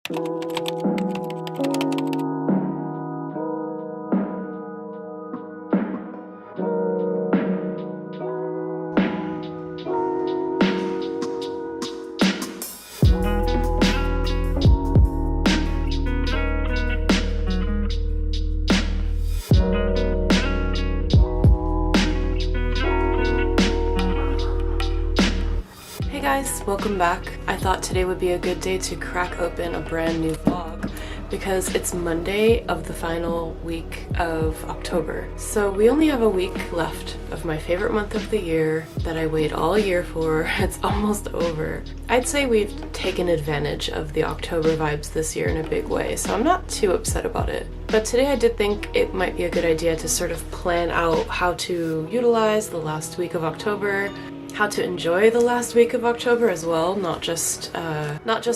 Hey guys, welcome back. I thought today would be a good day to crack open a brand new vlog because it's Monday of the final week of October. So we only have a week left of my favorite month of the year that I wait all year for. It's almost over. I'd say we've taken advantage of the October vibes this year in a big way, so I'm not too upset about it. But today I did think it might be a good idea to sort of plan out how to utilize the last week of October, how to enjoy the last week of October as well, not just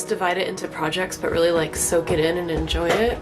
divide it into projects, but really like soak it in and enjoy it.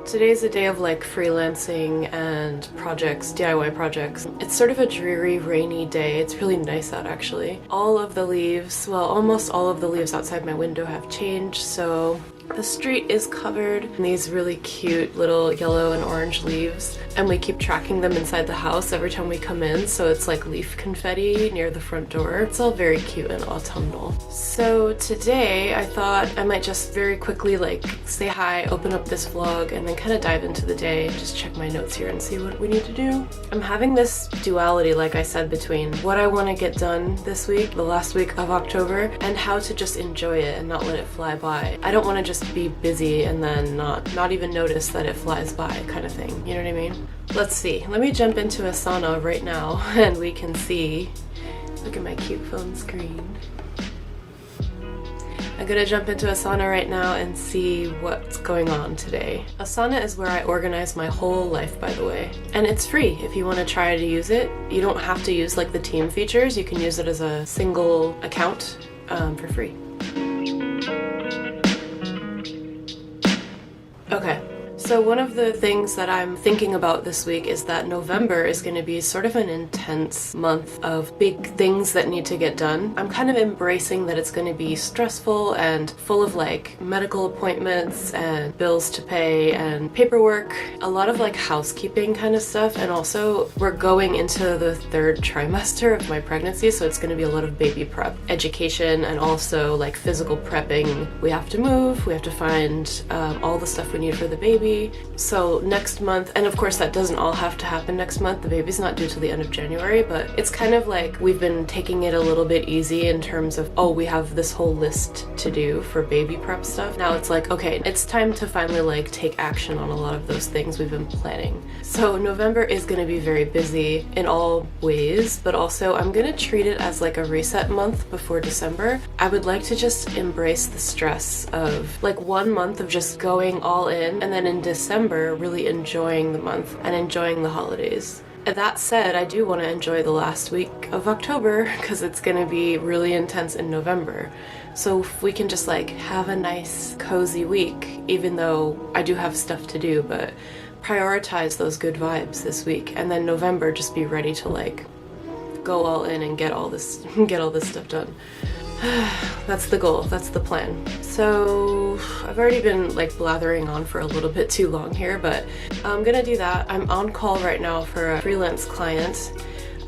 Today's a day of like freelancing and projects, DIY projects. It's sort of a dreary, rainy day. It's really nice out actually. All of the leaves, well, almost all of the leaves outside my window have changed, so the street is covered in these really cute little yellow and orange leaves, and we keep tracking them inside the house every time we come in, so it's like leaf confetti near the front door. It's all very cute and autumnal. So today I thought I might just very quickly like say hi, open up this vlog, and then kind of dive into the day, just check my notes here and see what we need to do. I'm having this duality, like I said, between what I want to get done this week, the last week of October, and how to just enjoy it and not let it fly by. I don't want to just be busy and then not even notice that it flies by kind of thing, you know what I mean? Let's see, let me jump into a sauna right now and we can see. Look at my cute phone screen. I'm gonna jump into a sauna right now and see what's going on today. A sauna is where I organize my whole life, by the way. And it's free if you want to try to use it. You don't have to use like the team features. You can use it as a single account for free. Okay, so one of the things that I'm thinking about this week is that November is going to be sort of an intense month of big things that need to get done. I'm kind of embracing that it's going to be stressful and full of like medical appointments and bills to pay and paperwork, a lot of like housekeeping kind of stuff, and also we're going into the third trimester of my pregnancy, so it's going to be a lot of baby prep, education, and also like physical prepping. We have to move, we have to find all the stuff we need for the baby. So next month, and of course that doesn't all have to happen next month, the baby's not due till the end of January, but it's kind of like we've been taking it a little bit easy in terms of, oh, we have this whole list to do for baby prep stuff. Now it's like, okay, it's time to finally like take action on a lot of those things we've been planning. So November is going to be very busy in all ways, but also I'm going to treat it as like a reset month before December. I would like to just embrace the stress of like 1 month of just going all in, and then in December really enjoying the month and enjoying the holidays. That said, I do want to enjoy the last week of October because it's going to be really intense in November. So if we can just like have a nice cozy week, even though I do have stuff to do, but prioritize those good vibes this week, and then November just be ready to like go all in and get all this stuff done. That's the goal, that's the plan. So I've already been like blathering on for a little bit too long here, but I'm gonna do that. I'm on call right now for a freelance client.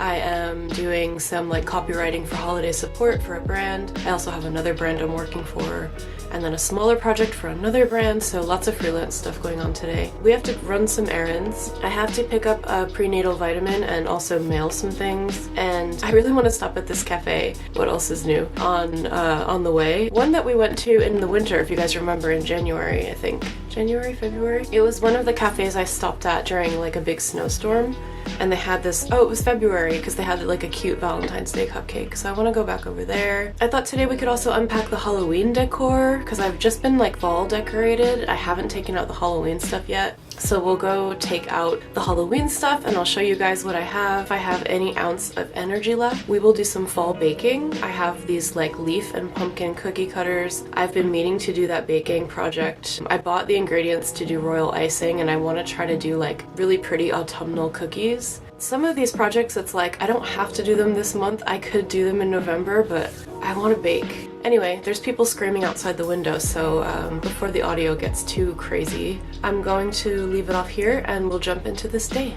I am doing some like copywriting for holiday support for a brand. I also have another brand I'm working for, and then a smaller project for another brand, so lots of freelance stuff going on today. We have to run some errands. I have to pick up a prenatal vitamin and also mail some things, and I really want to stop at this cafe, what else is new, on the way. One that we went to in the winter, if you guys remember, in January, I think. January, February? It was one of the cafes I stopped at during like a big snowstorm, and they had this, oh, it was February, because they had like a cute Valentine's Day cupcake, so I want to go back over there. I thought today we could also unpack the Halloween decor, because I've just been like fall decorated. I haven't taken out the Halloween stuff yet. So we'll go take out the Halloween stuff and I'll show you guys what I have. If I have any ounce of energy left, we will do some fall baking. I have these like leaf and pumpkin cookie cutters. I've been meaning to do that baking project. I bought the ingredients to do royal icing, and I want to try to do like really pretty autumnal cookies. Some of these projects, it's like I don't have to do them this month. I could do them in November, but I want to bake. Anyway, there's people screaming outside the window, so before the audio gets too crazy, I'm going to leave it off here and we'll jump into this day.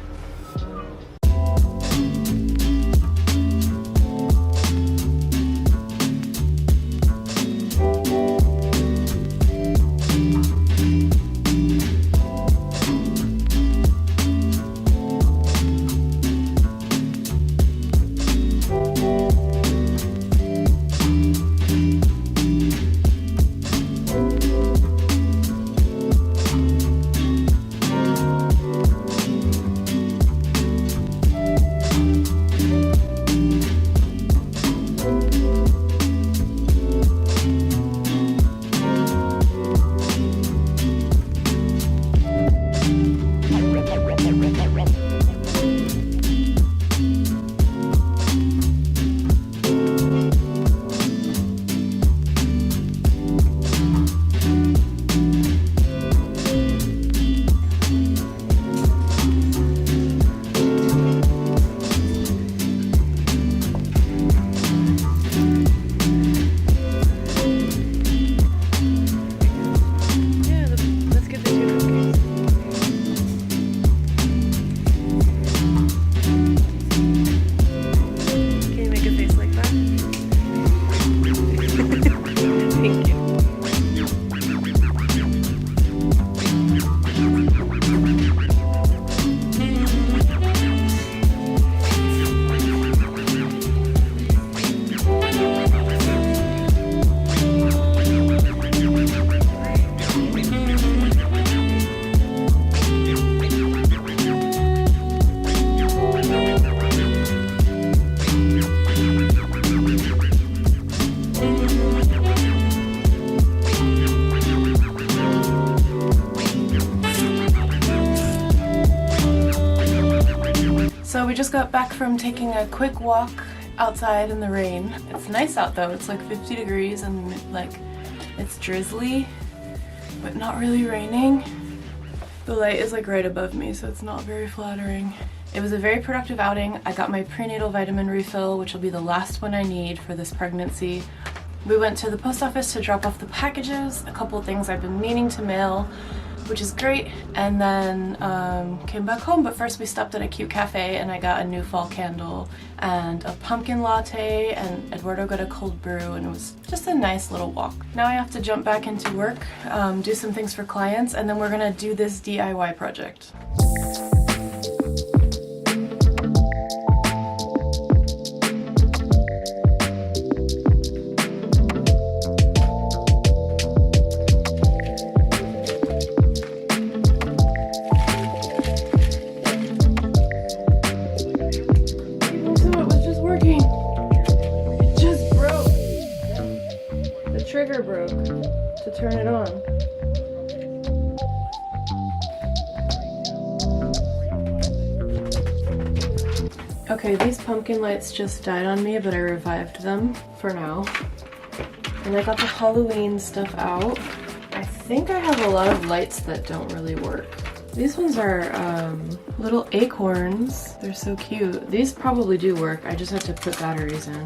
So we just got back from taking a quick walk outside in the rain. It's nice out though, it's like 50 degrees and like it's drizzly, but not really raining. The light is like right above me, so it's not very flattering. It was a very productive outing. I got my prenatal vitamin refill, which will be the last one I need for this pregnancy. We went to the post office to drop off the packages, a couple things I've been meaning to mail, which is great, and then came back home. But first we stopped at a cute cafe and I got a new fall candle and a pumpkin latte, and Eduardo got a cold brew, and it was just a nice little walk. Now I have to jump back into work, do some things for clients, and then we're gonna do this DIY project. Trigger broke to turn it on. Okay, these pumpkin lights just died on me, but I revived them for now. And I got the Halloween stuff out. I think I have a lot of lights that don't really work. These ones are little acorns. They're so cute. These probably do work. I just have to put batteries in.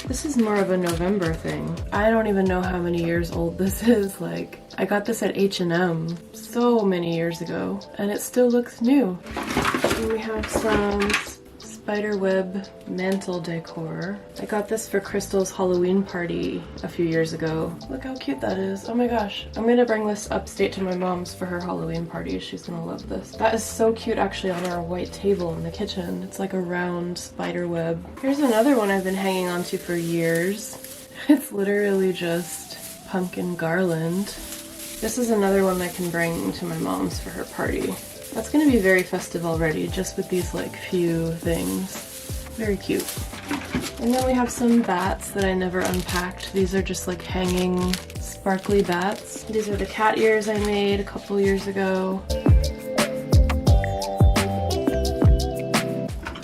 This is more of a November thing. I don't even know how many years old this is. Like, I got this at H&M so many years ago, and it still looks new. And we have some spiderweb mantle decor. I got this for Crystal's Halloween party a few years ago. Look how cute that is. Oh my gosh. I'm gonna bring this upstate to my mom's for her Halloween party. She's gonna love this. That is so cute actually on our white table in the kitchen. It's like a round spider web. Here's another one I've been hanging on to for years. It's literally just pumpkin garland. This is another one I can bring to my mom's for her party. That's gonna be very festive already, just with these like few things. Very cute. And then we have some bats that I never unpacked. These are just like hanging sparkly bats. These are the cat ears I made a couple years ago.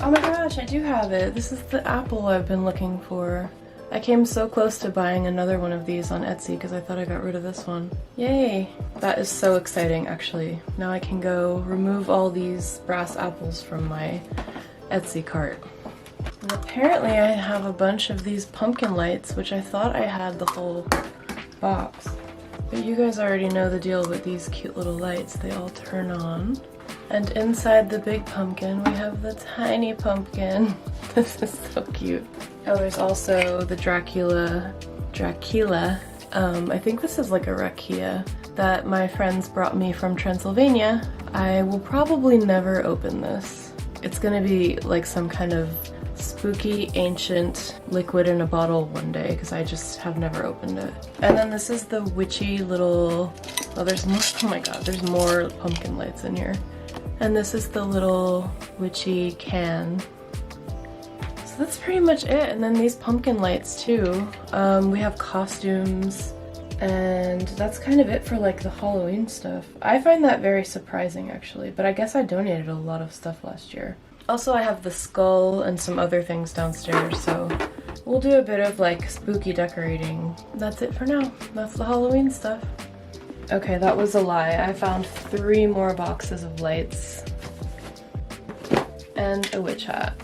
Oh my gosh, I do have it. This is the apple I've been looking for. I came so close to buying another one of these on Etsy because I thought I got rid of this one. Yay! That is so exciting actually. Now I can go remove all these brass apples from my Etsy cart. And Apparently I have a bunch of these pumpkin lights, which I thought I had the whole box. But you guys already know the deal with these cute little lights. They all turn on. And inside the big pumpkin, we have the tiny pumpkin. This is so cute. Oh, there's also the Dracula. I think this is like a rakia that my friends brought me from Transylvania. I will probably never open this. It's gonna be like some kind of spooky, ancient liquid in a bottle one day because I just have never opened it. And then this is the witchy little, oh there's more, oh my god, there's more pumpkin lights in here. And this is the little witchy can. So that's pretty much it. And then these pumpkin lights too. We have costumes and that's kind of it for like the Halloween stuff. I find that very surprising actually, but I guess I donated a lot of stuff last year. Also, I have the skull and some other things downstairs, so we'll do a bit of like spooky decorating. That's it for now. That's the Halloween stuff. Okay, that was a lie. I found 3 more boxes of lights and a witch hat.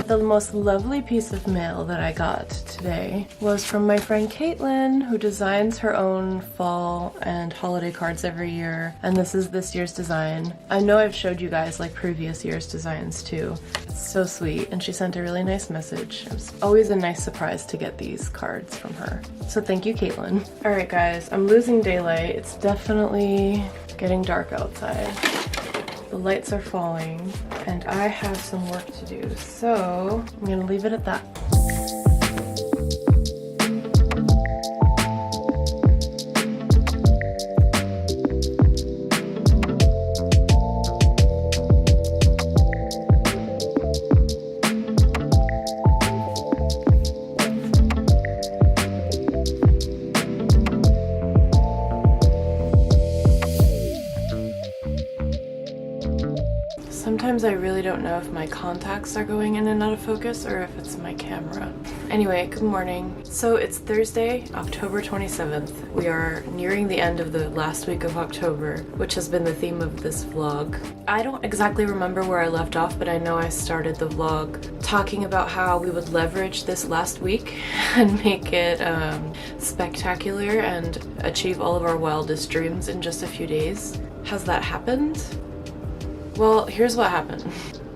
The most lovely piece of mail that I got today was from my friend Caitlin, who designs her own fall and holiday cards every year, and this is this year's design. I know I've showed you guys like previous year's designs too. It's so sweet, and she sent a really nice message. It was always a nice surprise to get these cards from her. So thank you, Caitlin. Alright guys, I'm losing daylight. It's definitely getting dark outside. The lights are falling, and I have some work to do, so I'm gonna leave it at that. Sometimes I really don't know if my contacts are going in and out of focus or if it's my camera. Anyway, good morning. So it's Thursday, October 27th. We are nearing the end of the last week of October, which has been the theme of this vlog. I don't exactly remember where I left off, but I know I started the vlog talking about how we would leverage this last week and make it spectacular and achieve all of our wildest dreams in just a few days. Has that happened? Well, here's what happened.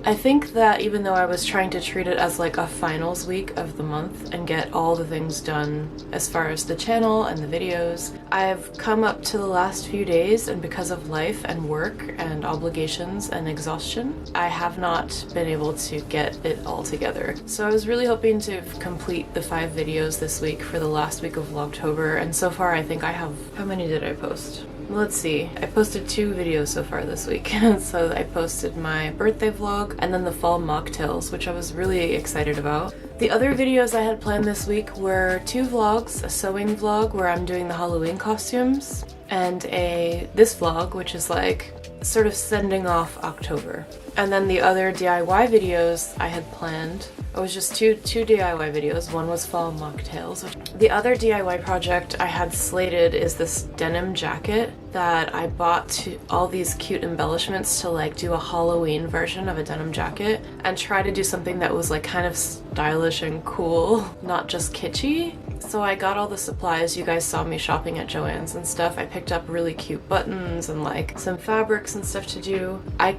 I think that even though I was trying to treat it as like a finals week of the month and get all the things done as far as the channel and the videos, I've come up to the last few days, and because of life and work and obligations and exhaustion, I have not been able to get it all together. So I was really hoping to complete the 5 videos this week for the last week of Vlogtober, and so far I think I have, how many did I post? Let's see, I posted 2 videos so far this week. So I posted my birthday vlog and then the fall mocktails, which I was really excited about. The other videos I had planned this week were 2 vlogs, a sewing vlog where I'm doing the Halloween costumes, and this vlog, which is like sort of sending off October. And then the other DIY videos I had planned, it was just two DIY videos. One was fall mocktails. The other DIY project I had slated is this denim jacket that I bought to all these cute embellishments to like do a Halloween version of a denim jacket and try to do something that was like kind of stylish and cool, not just kitschy. So I got all the supplies. You guys saw me shopping at Joann's and stuff. I picked up really cute buttons and like some fabrics and stuff to do. I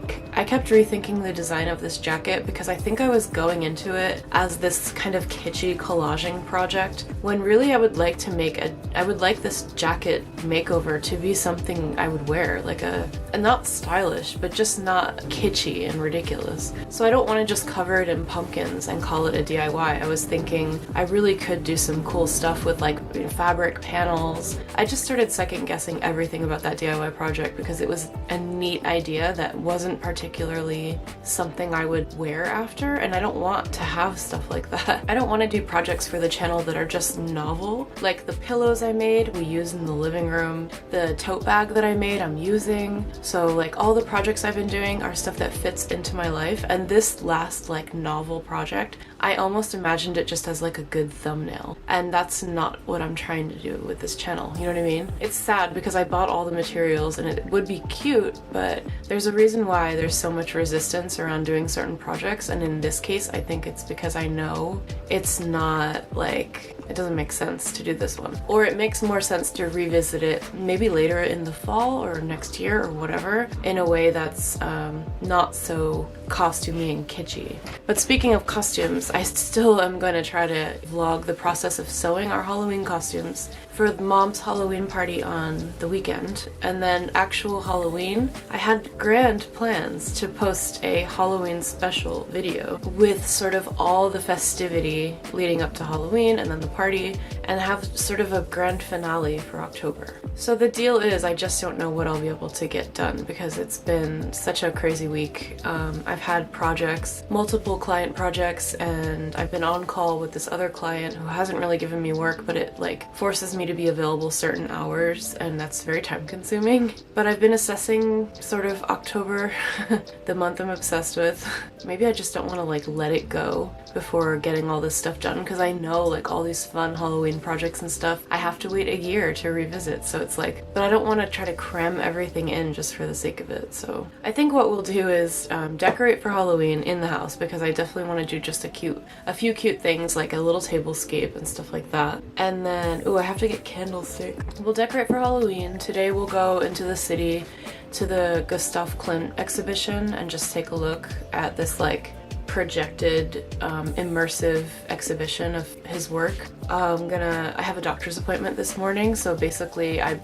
kept rethinking the design of this jacket because I think I was going into it as this kind of kitschy collaging project, when really I would like this jacket makeover to be something I would wear, like and not stylish, but just not kitschy and ridiculous. So I don't want to just cover it in pumpkins and call it a DIY. I was thinking I really could do some cool stuff with like fabric panels. I just started second guessing everything about that DIY project because it was a neat idea that wasn't particularly something I would wear after, and I don't want to have stuff like that. I don't want to do projects for the channel that are just novel. Like the pillows I made, we use in the living room. The tote bag that I made, I'm using. So like all the projects I've been doing are stuff that fits into my life, and this last like novel project I almost imagined it just as like a good thumbnail, and that's not what I'm trying to do with this channel, you know what I mean? It's sad because I bought all the materials and it would be cute, but there's a reason why there's so much resistance around doing certain projects, and in this case I think it's because I know it's not like, it doesn't make sense to do this one. Or it makes more sense to revisit it maybe later in the fall or next year or whatever, in a way that's not so costumey and kitschy. But speaking of costumes, I still am going to try to vlog the process of sewing our Halloween costumes for Mom's Halloween party on the weekend. And then actual Halloween, I had grand plans to post a Halloween special video with sort of all the festivity leading up to Halloween and then the party, and have sort of a grand finale for October. So the deal is, I just don't know what I'll be able to get done because it's been such a crazy week. I've had projects, multiple client projects, and I've been on call with this other client who hasn't really given me work, but it like forces me to be available certain hours, and that's very time consuming. But I've been assessing sort of October, the month I'm obsessed with. Maybe I just don't want to like let it go before getting all this stuff done, because I know like all these fun Halloween projects and stuff, I have to wait a year to revisit. So it's like, but I don't want to try to cram everything in just for the sake of it. So I think what we'll do is decorate for Halloween in the house, because I definitely want to do just a few cute things like a little tablescape and stuff like that. And then, oh, I have to get candlestick. We'll decorate for Halloween. Today we'll go into the city to the Gustav Klimt exhibition and just take a look at this like projected immersive exhibition of his work. I have a doctor's appointment this morning, so basically I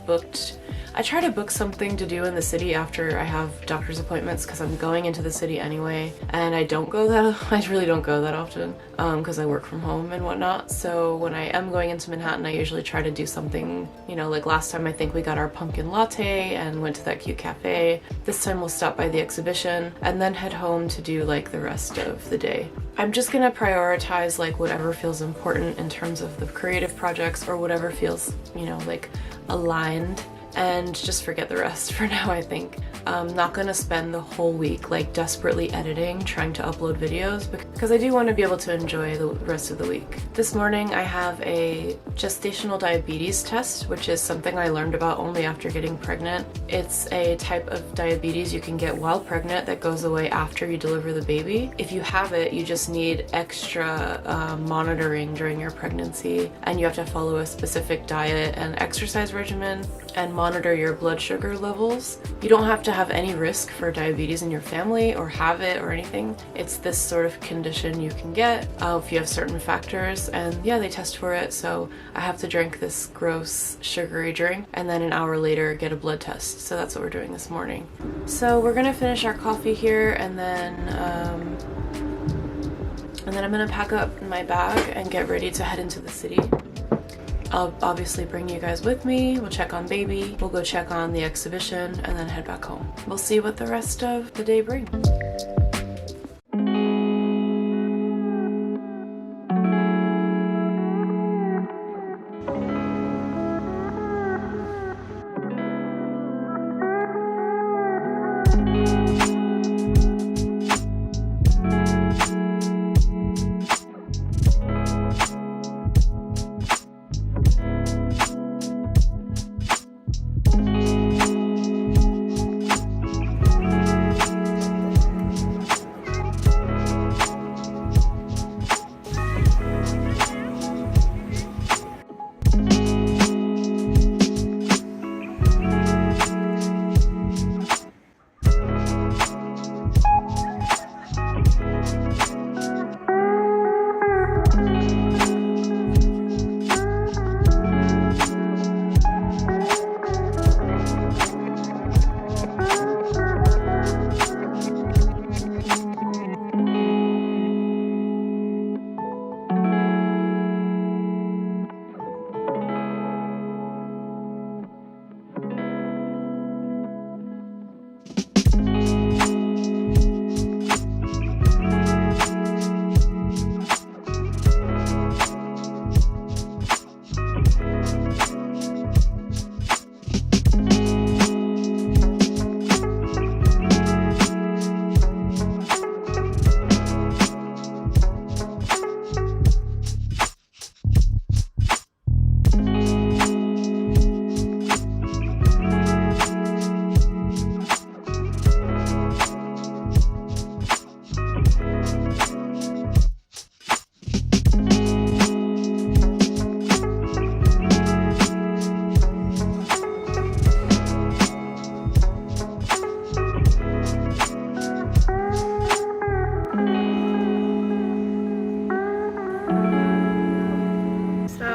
try to book something to do in the city after I have doctor's appointments, because I'm going into the city anyway, and I really don't go that often because I work from home and whatnot. So when I am going into Manhattan, I usually try to do something, you know, like last time I think we got our pumpkin latte and went to that cute cafe. This time we'll stop by the exhibition and then head home to do like the rest of the day. I'm just gonna prioritize like whatever feels important in terms of the creative projects, or whatever feels, you know, like aligned, and just forget the rest for now, I think. I'm not gonna spend the whole week like desperately editing, trying to upload videos, because I do want to be able to enjoy the rest of the week. This morning I have a gestational diabetes test, which is something I learned about only after getting pregnant. It's a type of diabetes you can get while pregnant that goes away after you deliver the baby. If you have it, you just need extra monitoring during your pregnancy, and you have to follow a specific diet and exercise regimen and monitor your blood sugar levels. You don't have to have any risk for diabetes in your family or have it or anything. It's this sort of condition you can get if you have certain factors, and yeah, they test for it. So I have to drink this gross sugary drink and then an hour later get a blood test. So that's what we're doing this morning. So we're gonna finish our coffee here, and then I'm gonna pack up my bag and get ready to head into the city. I'll obviously bring you guys with me. We'll check on baby, we'll go check on the exhibition, and then head back home. We'll see what the rest of the day brings.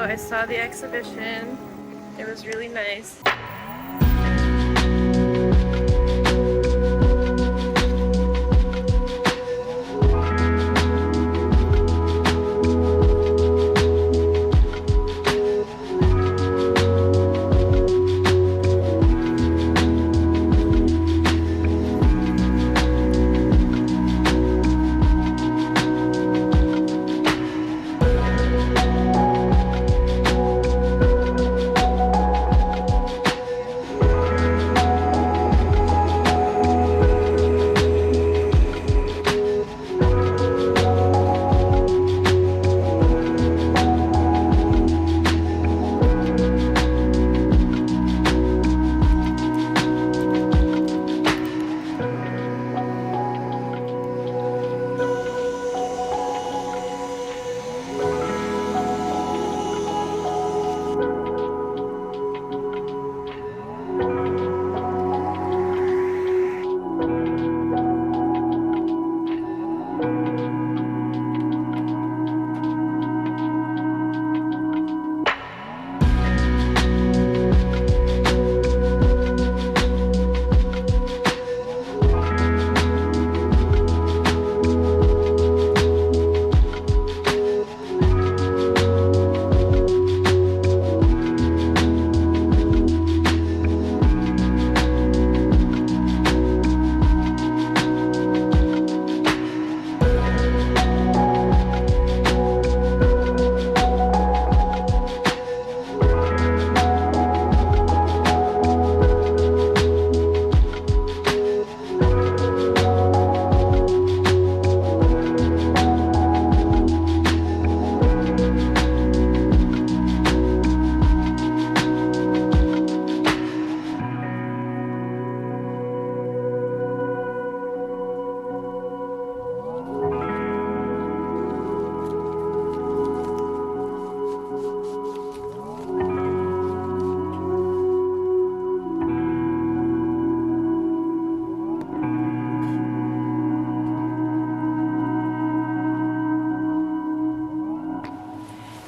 I saw the exhibition. It was really nice.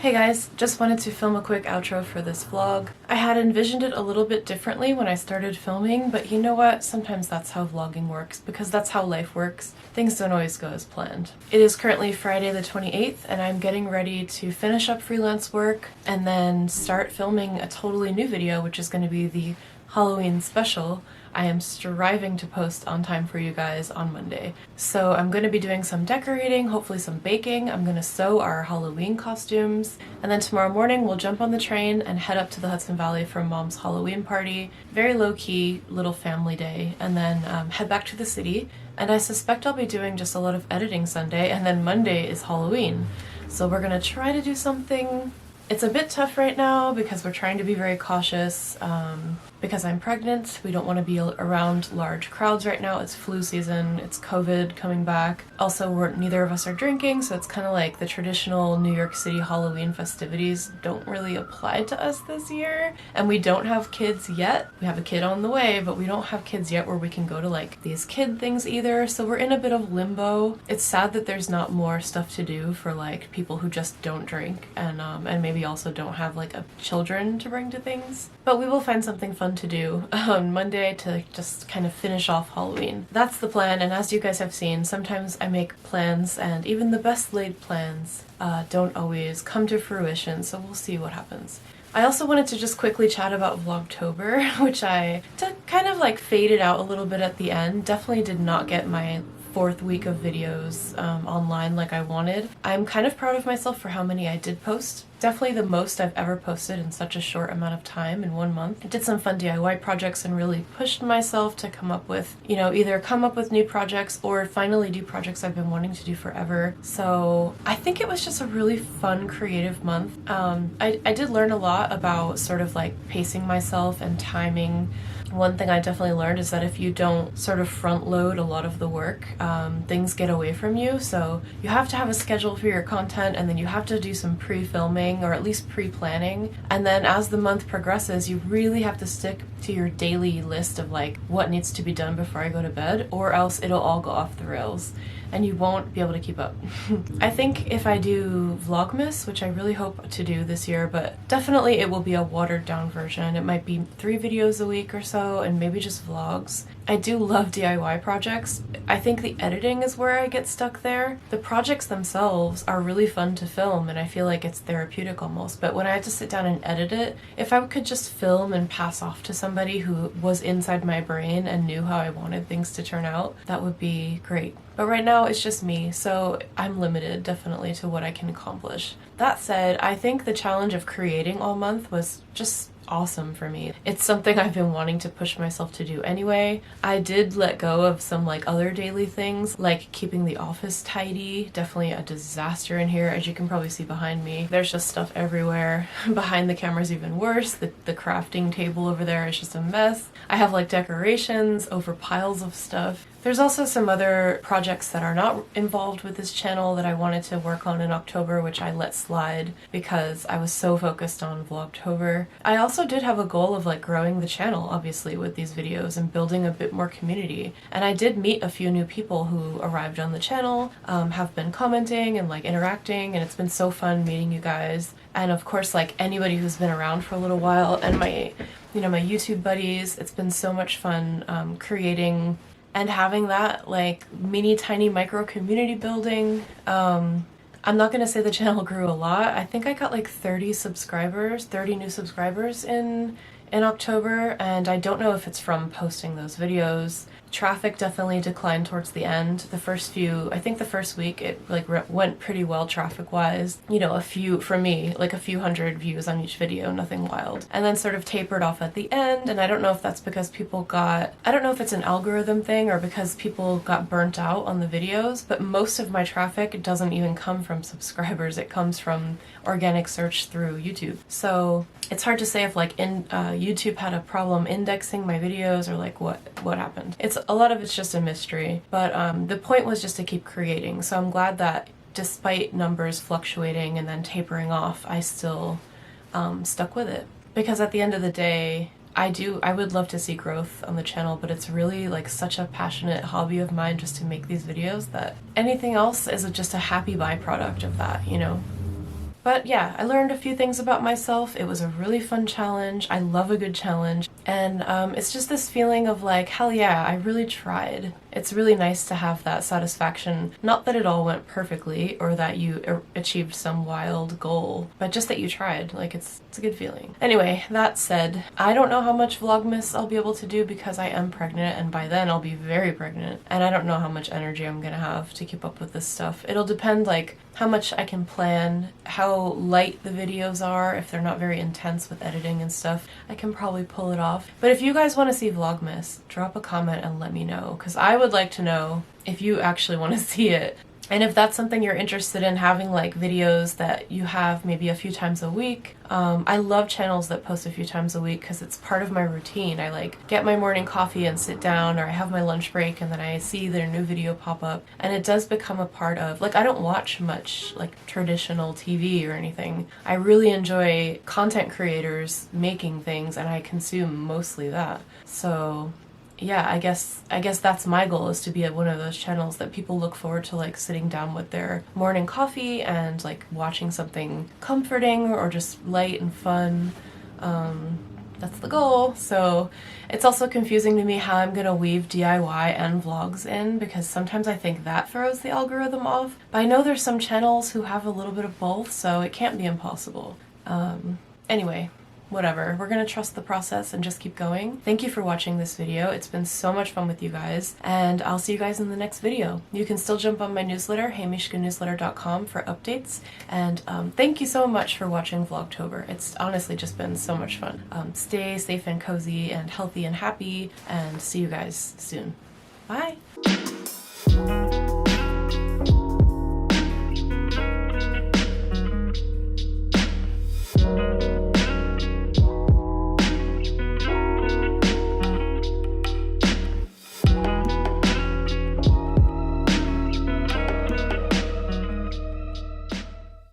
Hey guys, just wanted to film a quick outro for this vlog. I had envisioned it a little bit differently when I started filming, but you know what? Sometimes that's how vlogging works, because that's how life works. Things don't always go as planned. It is currently Friday the 28th, and I'm getting ready to finish up freelance work and then start filming a totally new video, which is going to be the Halloween special. I am striving to post on time for you guys on Monday. So I'm going to be doing some decorating, hopefully some baking. I'm going to sew our Halloween costumes. And then tomorrow morning we'll jump on the train and head up to the Hudson Valley for Mom's Halloween party. Very low-key little family day. And then head back to the city. And I suspect I'll be doing just a lot of editing Sunday. And then Monday is Halloween. So we're going to try to do something. It's a bit tough right now because we're trying to be very cautious. Because I'm pregnant, we don't want to be around large crowds right now. It's flu season, it's COVID coming back. Also, neither of us are drinking, so it's kind of like the traditional New York City Halloween festivities don't really apply to us this year. And we don't have kids yet. We have a kid on the way, but we don't have kids yet where we can go to like these kid things either. So we're in a bit of limbo. It's sad that there's not more stuff to do for like people who just don't drink and maybe also don't have like children to bring to things. But we will find something fun to do on Monday to just kind of finish off Halloween. That's the plan, and as you guys have seen, sometimes I make plans and even the best laid plans don't always come to fruition, so we'll see what happens. I also wanted to just quickly chat about Vlogtober, which I kind of like faded out a little bit at the end. Definitely did not get my 4th week of videos online like I wanted. I'm kind of proud of myself for how many I did post. Definitely the most I've ever posted in such a short amount of time in 1 month. I did some fun DIY projects and really pushed myself to come up with, either come up with new projects or finally do projects I've been wanting to do forever. So I think it was just a really fun, creative month. I did learn a lot about sort of like pacing myself and timing. One thing I definitely learned is that if you don't sort of front load a lot of the work, things get away from you. So you have to have a schedule for your content, and then you have to do some pre-filming or at least pre-planning. And then as the month progresses, you really have to stick to your daily list of like what needs to be done before I go to bed, or else it'll all go off the rails. and you won't be able to keep up. I think if I do Vlogmas, which I really hope to do this year, but definitely it will be a watered down version. It might be 3 videos a week or so, and maybe just vlogs. I do love DIY projects. I think the editing is where I get stuck there. The projects themselves are really fun to film, and I feel like it's therapeutic almost, but when I have to sit down and edit it, if I could just film and pass off to somebody who was inside my brain and knew how I wanted things to turn out, that would be great. But right now it's just me, so I'm limited definitely to what I can accomplish. That said, I think the challenge of creating all month was just awesome for me. It's something I've been wanting to push myself to do anyway. I did let go of some like other daily things, like keeping the office tidy. Definitely a disaster in here, as you can probably see behind me. There's just stuff everywhere. Behind the camera's even worse. The crafting table over there is just a mess. I have like decorations over piles of stuff. There's also some other projects that are not involved with this channel that I wanted to work on in October, which I let slide because I was so focused on Vlogtober. I also did have a goal of like growing the channel, obviously, with these videos and building a bit more community. And I did meet a few new people who arrived on the channel, have been commenting and like interacting, and it's been so fun meeting you guys. And of course, like anybody who's been around for a little while, and my YouTube buddies, it's been so much fun creating and having that like mini tiny micro community building. I'm not gonna say the channel grew a lot. I think I got like 30 new subscribers in October, and I don't know if it's from posting those videos. Traffic definitely declined towards the end. I think the first week it like went pretty well traffic wise. A few, for me, like a few hundred views on each video, nothing wild. And then sort of tapered off at the end, and I don't know if that's because I don't know if it's an algorithm thing or because people got burnt out on the videos, but most of my traffic doesn't even come from subscribers. It comes from organic search through YouTube. So it's hard to say if like YouTube had a problem indexing my videos or like what happened. A lot of it's just a mystery, but the point was just to keep creating. So I'm glad that despite numbers fluctuating and then tapering off, I still stuck with it. Because at the end of the day, I would love to see growth on the channel, but it's really like such a passionate hobby of mine just to make these videos that anything else is just a happy byproduct of that, But yeah, I learned a few things about myself. It was a really fun challenge. I love a good challenge. And it's just this feeling of like, hell yeah, I really tried. It's really nice to have that satisfaction. Not that it all went perfectly or that you achieved some wild goal, but just that you tried. Like it's a good feeling. Anyway, that said, I don't know how much Vlogmas I'll be able to do because I am pregnant, and by then I'll be very pregnant. And I don't know how much energy I'm gonna have to keep up with this stuff. It'll depend like how much I can plan, how light the videos are. If they're not very intense with editing and stuff, I can probably pull it off. But if you guys want to see Vlogmas, drop a comment and let me know, because I would like to know if you actually want to see it. And if that's something you're interested in, having like videos that you have maybe a few times a week. I love channels that post a few times a week because it's part of my routine. I like get my morning coffee and sit down, or I have my lunch break and then I see their new video pop up, and it does become a part of, like, I don't watch much like traditional TV or anything. I really enjoy content creators making things, and I consume mostly that. So yeah, I guess that's my goal, is to be at one of those channels that people look forward to, like sitting down with their morning coffee and like watching something comforting or just light and fun. That's the goal. So it's also confusing to me how I'm gonna weave DIY and vlogs in, because sometimes I think that throws the algorithm off. But I know there's some channels who have a little bit of both, so it can't be impossible. Anyway. Whatever, we're gonna trust the process and just keep going. Thank you for watching this video. It's been so much fun with you guys, and I'll see you guys in the next video. You can still jump on my newsletter, heymishkanewsletter.com, for updates, and thank you so much for watching Vlogtober. It's honestly just been so much fun. Stay safe and cozy and healthy and happy, and see you guys soon. Bye!